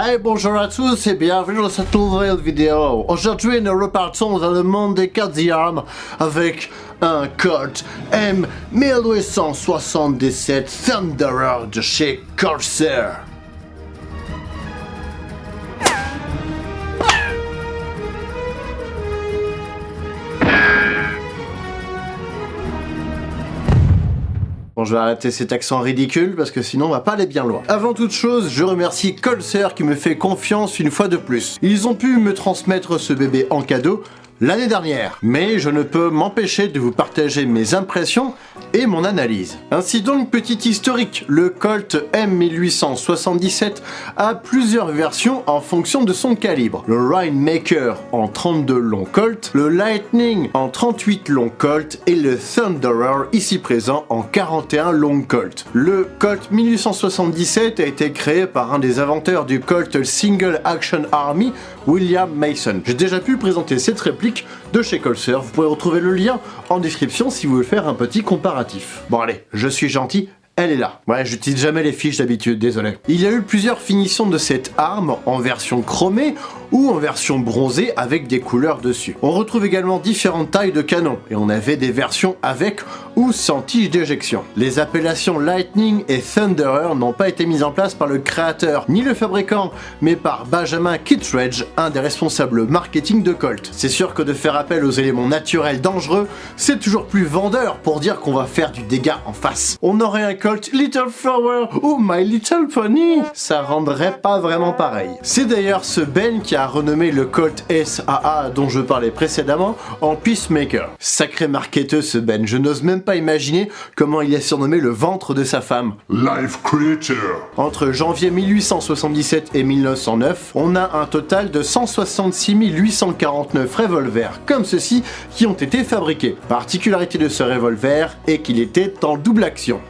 Hey, bonjour à tous et bienvenue dans cette nouvelle vidéo. Aujourd'hui, nous repartons dans le monde des cartes d'armes avec un Colt M1877 Thunderer de chez Corsair. Bon, je vais arrêter cet accent ridicule parce que sinon on va pas aller bien loin. Avant toute chose, je remercie Corsair qui me fait confiance une fois de plus. Ils ont pu me transmettre ce bébé en cadeau l'année dernière, mais je ne peux m'empêcher de vous partager mes impressions et mon analyse. Ainsi donc, petit historique, le Colt M1877 a plusieurs versions en fonction de son calibre. Le Rainmaker en 32 long Colt, le Lightning en 38 long Colt et le Thunderer ici présent en 41 long Colt. Le Colt 1877 a été créé par un des inventeurs du Colt Single Action Army, William Mason. J'ai déjà pu présenter cette réplique de chez Corsair, vous pourrez retrouver le lien en description si vous voulez faire un petit comparatif. Bon allez, je suis gentil, elle est là. Ouais, j'utilise jamais les fiches d'habitude, désolé. Il y a eu plusieurs finitions de cette arme en version chromée ou en version bronzée avec des couleurs dessus. On retrouve également différentes tailles de canon et on avait des versions avec ou sans tige d'éjection. Les appellations Lightning et Thunderer n'ont pas été mises en place par le créateur ni le fabricant, mais par Benjamin Kittredge, un des responsables marketing de Colt. C'est sûr que de faire appel aux éléments naturels dangereux, c'est toujours plus vendeur pour dire qu'on va faire du dégât en face. On aurait un Colt Little Flower ou My Little Pony, ça rendrait pas vraiment pareil. C'est d'ailleurs ce Ben qui a renommé le Colt SAA dont je parlais précédemment en Peacemaker. Sacré marketeur ce Ben, je n'ose même pas imaginer comment il a surnommé le ventre de sa femme. Life Creature. Entre janvier 1877 et 1909, on a un total de 166 849 revolvers comme ceci qui ont été fabriqués. Particularité de ce revolver est qu'il était en double action.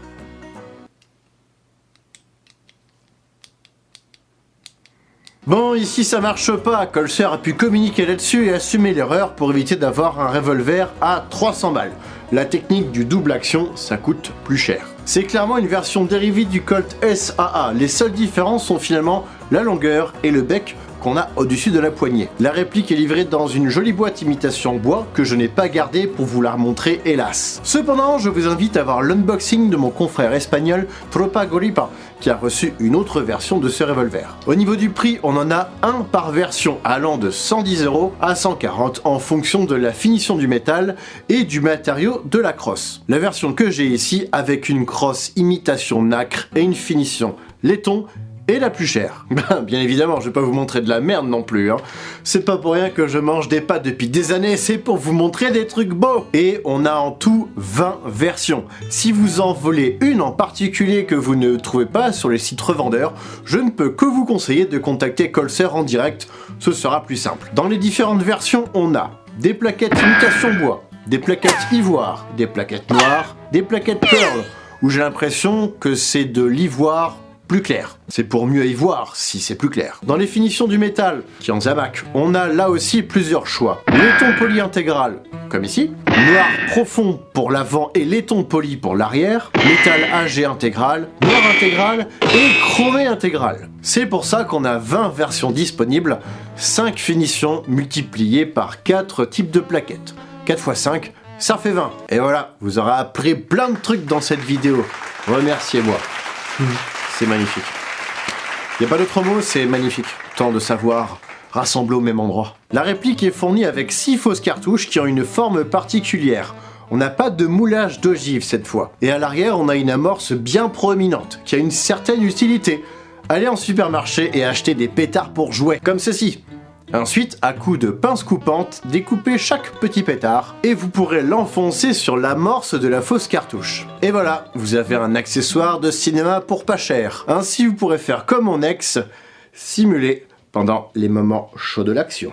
Bon, ici ça marche pas, Corsair a pu communiquer là-dessus et assumer l'erreur pour éviter d'avoir un revolver à 300 balles. La technique du double action, ça coûte plus cher. C'est clairement une version dérivée du Colt SAA, les seules différences sont finalement la longueur et le bec qu'on a au-dessus de la poignée. La réplique est livrée dans une jolie boîte imitation bois que je n'ai pas gardée pour vous la remontrer hélas. Cependant, je vous invite à voir l'unboxing de mon confrère espagnol Tropa Goripa qui a reçu une autre version de ce revolver. Au niveau du prix, on en a un par version allant de 110 € à 140 en fonction de la finition du métal et du matériau de la crosse. La version que j'ai ici avec une crosse imitation nacre et une finition laiton et la plus chère. Bien évidemment, je vais pas vous montrer de la merde non plus, hein. C'est pas pour rien que je mange des pâtes depuis des années, c'est pour vous montrer des trucs beaux. Et on a en tout 20 versions. Si vous en voulez une en particulier que vous ne trouvez pas sur les sites revendeurs, je ne peux que vous conseiller de contacter Corsair en direct, ce sera plus simple. Dans les différentes versions, on a des plaquettes imitation bois, des plaquettes ivoire, des plaquettes noires, des plaquettes pearl, où j'ai l'impression que c'est de l'ivoire plus clair. C'est pour mieux y voir si c'est plus clair. Dans les finitions du métal, qui en Zamac, on a là aussi plusieurs choix. Laiton poli intégral, comme ici. Noir profond pour l'avant et laiton poli pour l'arrière. Métal AG intégral, noir intégral et chromé intégral. C'est pour ça qu'on a 20 versions disponibles, 5 finitions multipliées par 4 types de plaquettes. 4 x 5, ça fait 20. Et voilà, vous aurez appris plein de trucs dans cette vidéo. Remerciez-moi. C'est magnifique. Il n'y a pas d'autre mot, c'est magnifique. Tant de savoir rassemblé au même endroit. La réplique est fournie avec 6 fausses cartouches qui ont une forme particulière. On n'a pas de moulage d'ogive cette fois. Et à l'arrière, on a une amorce bien proéminente, qui a une certaine utilité. Allez en supermarché et achetez des pétards pour jouer, comme ceci. Ensuite, à coups de pince coupante, découpez chaque petit pétard et vous pourrez l'enfoncer sur l'amorce de la fausse cartouche. Et voilà, vous avez un accessoire de cinéma pour pas cher. Ainsi, vous pourrez faire comme mon ex, simuler pendant les moments chauds de l'action.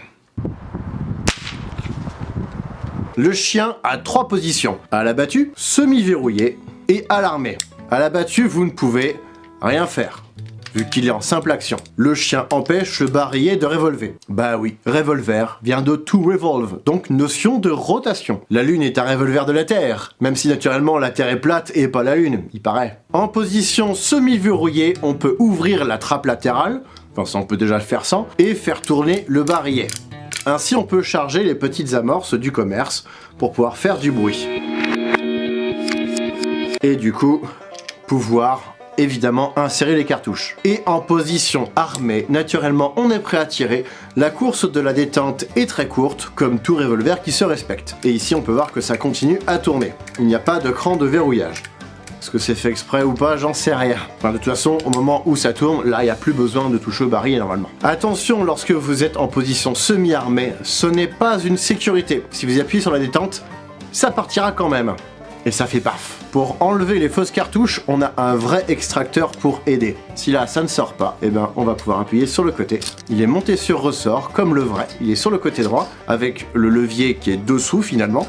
Le chien a 3 positions. À l'abattu, semi-verrouillé et à l'armée. À l'abattu, vous ne pouvez rien faire, vu qu'il est en simple action. Le chien empêche le barillet de revolver. Bah oui, revolver vient de to revolve, donc notion de rotation. La Lune est un revolver de la Terre, même si naturellement la Terre est plate et pas la Lune, il paraît. En position semi-verrouillée, on peut ouvrir la trappe latérale, enfin ça on peut déjà le faire sans, et faire tourner le barillet. Ainsi on peut charger les petites amorces du commerce pour pouvoir faire du bruit. Et du coup, pouvoir évidemment insérer les cartouches. Et en position armée, naturellement on est prêt à tirer. La course de la détente est très courte, comme tout revolver qui se respecte. Et ici on peut voir que ça continue à tourner. Il n'y a pas de cran de verrouillage. Est-ce que c'est fait exprès ou pas, j'en sais rien. Enfin, de toute façon, au moment où ça tourne, là il n'y a plus besoin de toucher au barillet normalement. Attention, lorsque vous êtes en position semi-armée, ce n'est pas une sécurité. Si vous appuyez sur la détente, ça partira quand même. Et ça fait paf. Pour enlever les fausses cartouches, on a un vrai extracteur pour aider. Si là ça ne sort pas, eh ben on va pouvoir appuyer sur le côté. Il est monté sur ressort comme le vrai. Il est sur le côté droit avec le levier qui est dessous finalement.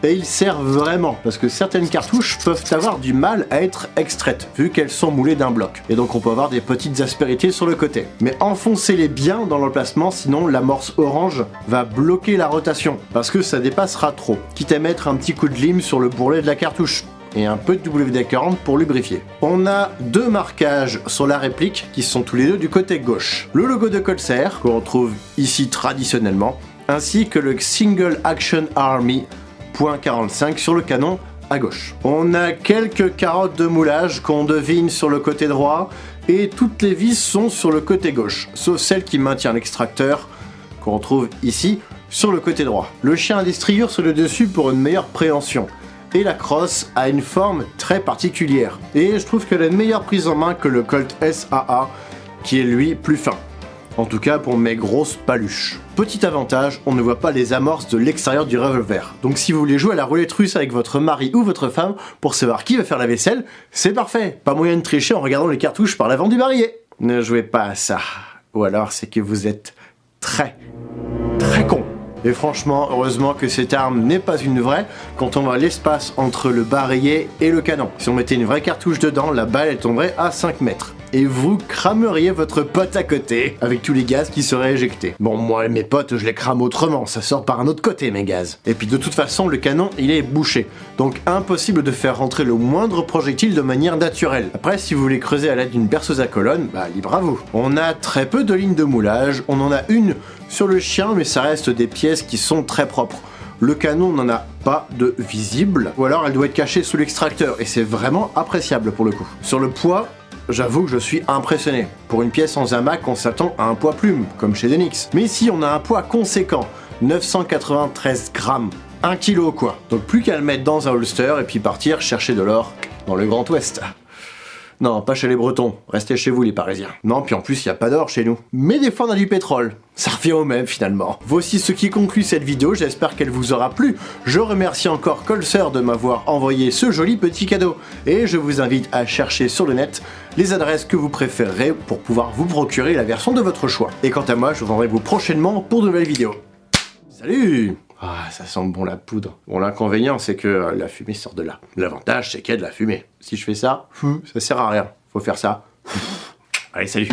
Et il sert vraiment, parce que certaines cartouches peuvent avoir du mal à être extraites, vu qu'elles sont moulées d'un bloc. Et donc on peut avoir des petites aspérités sur le côté. Mais enfoncez-les bien dans l'emplacement, sinon l'amorce orange va bloquer la rotation, parce que ça dépassera trop. Quitte à mettre un petit coup de lime sur le bourrelet de la cartouche, et un peu de WD-40 pour lubrifier. On a deux marquages sur la réplique, qui sont tous les deux du côté gauche. Le logo de Colser, qu'on retrouve ici traditionnellement, ainsi que le Single Action Army .45 sur le canon à gauche. On a quelques carottes de moulage qu'on devine sur le côté droit et toutes les vis sont sur le côté gauche, sauf celle qui maintient l'extracteur qu'on retrouve ici sur le côté droit. Le chien a des striures sur le dessus pour une meilleure préhension. Et la crosse a une forme très particulière. Et je trouve qu'elle a une meilleure prise en main que le Colt SAA qui est lui plus fin. En tout cas pour mes grosses paluches. Petit avantage, on ne voit pas les amorces de l'extérieur du revolver. Donc si vous voulez jouer à la roulette russe avec votre mari ou votre femme pour savoir qui va faire la vaisselle, c'est parfait. Pas moyen de tricher en regardant les cartouches par l'avant du barillet. Ne jouez pas à ça. Ou alors c'est que vous êtes très con. Et franchement, heureusement que cette arme n'est pas une vraie quand on voit l'espace entre le barillet et le canon. Si on mettait une vraie cartouche dedans, la balle elle tomberait à 5 mètres. Et vous crameriez votre pote à côté avec tous les gaz qui seraient éjectés. Bon, moi et mes potes, je les crame autrement, ça sort par un autre côté mes gaz. Et puis de toute façon, le canon, il est bouché. Donc impossible de faire rentrer le moindre projectile de manière naturelle. Après, si vous voulez creuser à l'aide d'une perceuse à colonne, bah libre à vous. On a très peu de lignes de moulage, on en a une sur le chien, mais ça reste des pièces qui sont très propres. Le canon n'en a pas de visible, ou alors elle doit être cachée sous l'extracteur, et c'est vraiment appréciable pour le coup. Sur le poids, j'avoue que je suis impressionné. Pour une pièce en Zamac, on s'attend à un poids plume, comme chez Denix. Mais ici, on a un poids conséquent, 993 grammes, 1 kg quoi. Donc plus qu'à le mettre dans un holster et puis partir chercher de l'or dans le Grand Ouest. Non, pas chez les Bretons, restez chez vous les Parisiens. Non, puis en plus, il n'y a pas d'or chez nous. Mais des fois, on a du pétrole. Ça revient au même finalement. Voici ce qui conclut cette vidéo, j'espère qu'elle vous aura plu. Je remercie encore Colser de m'avoir envoyé ce joli petit cadeau. Et je vous invite à chercher sur le net les adresses que vous préférerez pour pouvoir vous procurer la version de votre choix. Et quant à moi, je vous rendrai prochainement pour de nouvelles vidéos. Salut! Ah, ça sent bon la poudre. Bon, l'inconvénient, c'est que la fumée sort de là. L'avantage, c'est qu'il y a de la fumée. Si je fais ça, ça sert à rien. Faut faire ça. Allez, salut!